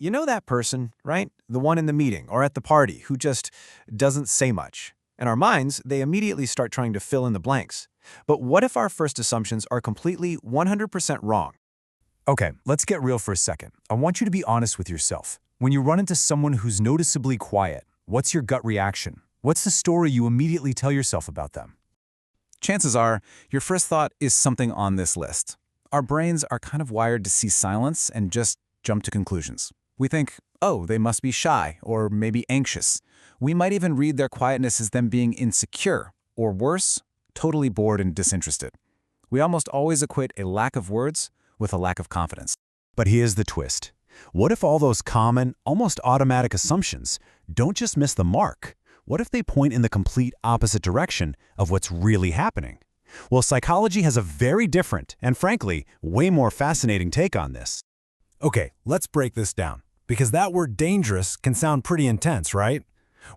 You know that person, right? The one in the meeting or at the party who just doesn't say much. In our minds, they immediately start trying to fill in the blanks. But what if our first assumptions are completely 100% wrong? Okay, let's get real for a second. I want you to be honest with yourself. When you run into someone who's noticeably quiet, what's your gut reaction? What's the story you immediately tell yourself about them? Chances are, your first thought is something on this list. Our brains are kind of wired to see silence and just jump to conclusions. We think, oh, they must be shy or maybe anxious. We might even read their quietness as them being insecure, or worse, totally bored and disinterested. We almost always equate a lack of words with a lack of confidence. But here's the twist. What if all those common, almost automatic assumptions don't just miss the mark? What if they point in the complete opposite direction of what's really happening? Well, psychology has a very different and, frankly, way more fascinating take on this. Okay, let's break this down, because that word dangerous can sound pretty intense, right?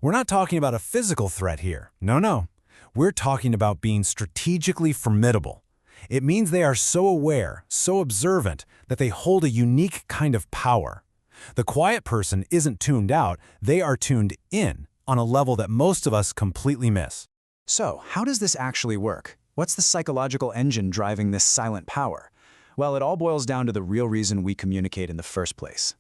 We're not talking about a physical threat here. No. We're talking about being strategically formidable. It means they are so aware, so observant, that they hold a unique kind of power. The quiet person isn't tuned out, they are tuned in on a level that most of us completely miss. So, how does this actually work? What's the psychological engine driving this silent power? Well, it all boils down to the real reason we communicate in the first place.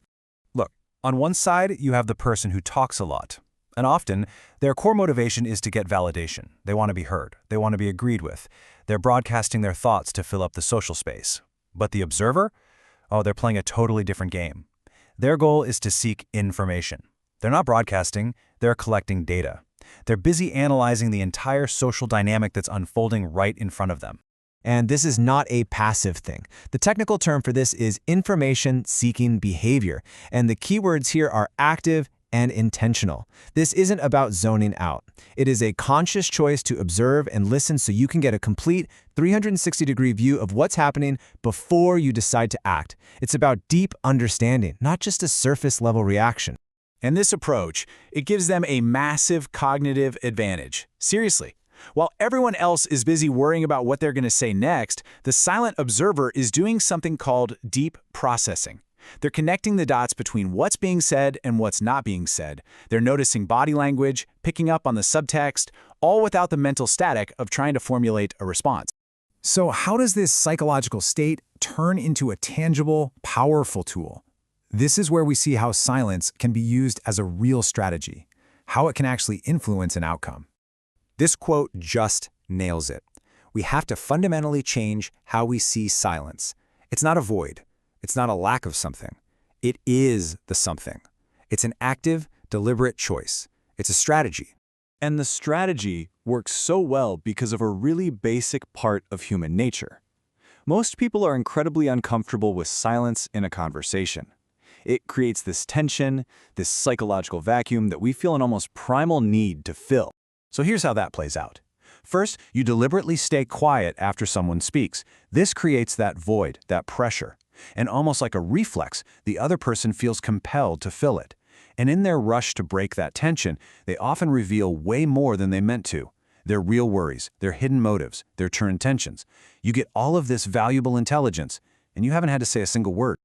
Look, on one side, you have the person who talks a lot. And often, their core motivation is to get validation. They want to be heard. They want to be agreed with. They're broadcasting their thoughts to fill up the social space. But the observer? Oh, they're playing a totally different game. Their goal is to seek information. They're not broadcasting, they're collecting data. They're busy analyzing the entire social dynamic that's unfolding right in front of them. And this is not a passive thing. The technical term for this is information-seeking behavior, and the keywords here are active and intentional. This isn't about zoning out. It is a conscious choice to observe and listen so you can get a complete 360-degree view of what's happening before you decide to act. It's about deep understanding, not just a surface-level reaction. And this approach, it gives them a massive cognitive advantage. Seriously. While everyone else is busy worrying about what they're going to say next, the silent observer is doing something called deep processing. They're connecting the dots between what's being said and what's not being said. They're noticing body language, picking up on the subtext, all without the mental static of trying to formulate a response. So how does this psychological state turn into a tangible, powerful tool? This is where we see how silence can be used as a real strategy, how it can actually influence an outcome. This quote just nails it. We have to fundamentally change how we see silence. It's not a void. It's not a lack of something. It is the something. It's an active, deliberate choice. It's a strategy. And the strategy works so well because of a really basic part of human nature. Most people are incredibly uncomfortable with silence in a conversation. It creates this tension, this psychological vacuum that we feel an almost primal need to fill. So here's how that plays out. First, you deliberately stay quiet after someone speaks. This creates that void, that pressure. And almost like a reflex, the other person feels compelled to fill it. And in their rush to break that tension, they often reveal way more than they meant to. Their real worries, their hidden motives, their true intentions. You get all of this valuable intelligence, and you haven't had to say a single word.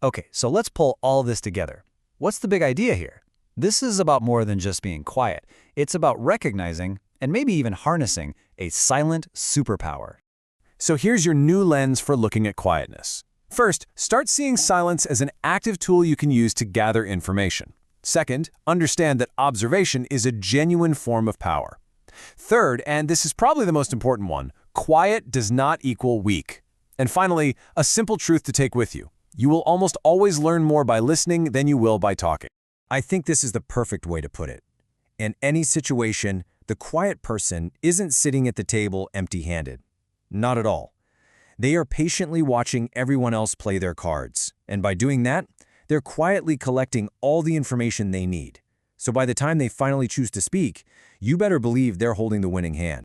Okay, so let's pull all this together. What's the big idea here? This is about more than just being quiet. It's about recognizing, and maybe even harnessing, a silent superpower. So here's your new lens for looking at quietness. First, start seeing silence as an active tool you can use to gather information. Second, understand that observation is a genuine form of power. Third, and this is probably the most important one, quiet does not equal weak. And finally, a simple truth to take with you. You will almost always learn more by listening than you will by talking. I think this is the perfect way to put it. In any situation, the quiet person isn't sitting at the table empty-handed. Not at all. They are patiently watching everyone else play their cards, and by doing that, they're quietly collecting all the information they need. So by the time they finally choose to speak, you better believe they're holding the winning hand.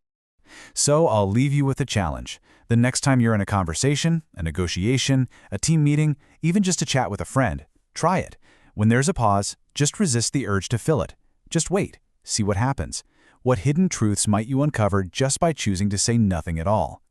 So I'll leave you with a challenge. The next time you're in a conversation, a negotiation, a team meeting, even just a chat with a friend, try it. When there's a pause, just resist the urge to fill it. Just wait, see what happens. What hidden truths might you uncover just by choosing to say nothing at all?